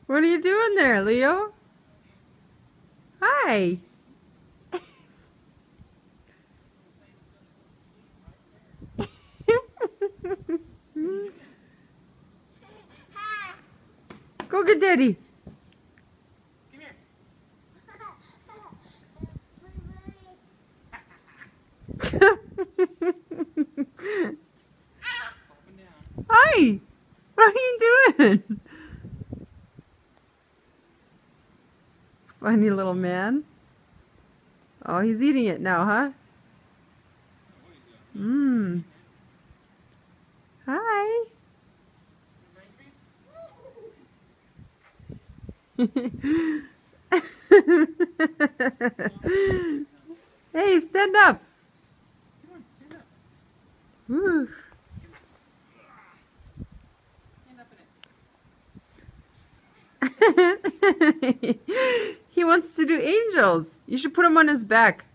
What are you doing there, Leo? Hi. Go get Daddy. Hi. What are you doing? Funny little man. Oh, he's eating it now, huh? Mmm. Hi. Hey, stand up. Woo. He wants to do angels. You should put him on his back.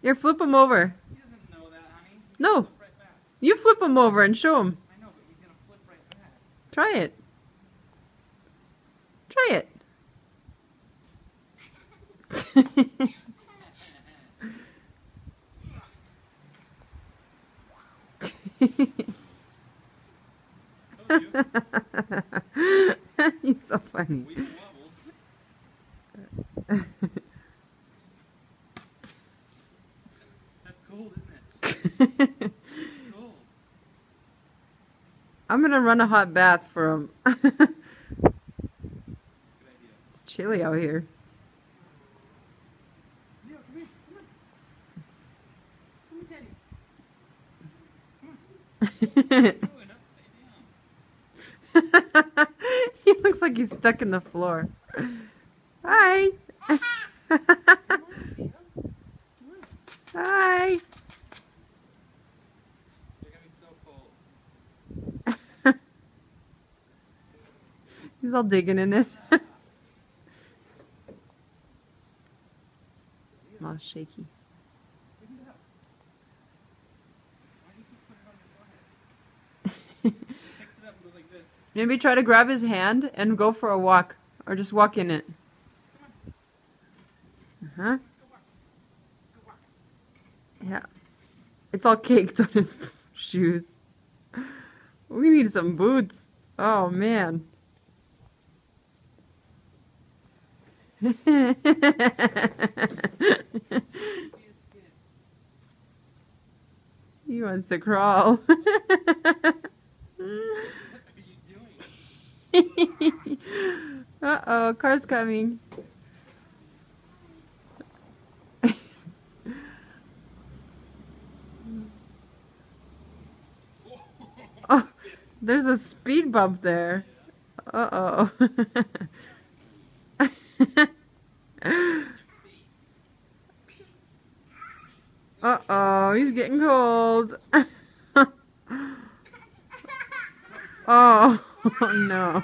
Here, flip him over. He doesn't know that, honey. No. Flip right back. You flip him over and show him. I know, but he's gonna flip right back. Try it. Try it. He's so funny. We wobbles. That's cold, isn't it? It's cold. I'm gonna run a hot bath for him. Good idea. It's chilly out here. Leo, come here. Come on. Come here, Daddy. Come on. He looks like he's stuck in the floor. Hi. Hi. You're gonna be so cold. He's all digging in it. Mouth shaky. Pick it up. Why do you keep putting it on your forehead? He picks it up and goes like this. Maybe try to grab his hand and go for a walk. Or just walk in it. Uh-huh. Yeah. It's all caked on his shoes. We need some boots. Oh, man. He wants to crawl. Uh-oh, car's coming. Oh, there's a speed bump there. Uh-oh. Uh-oh, he's getting cold. Oh, no.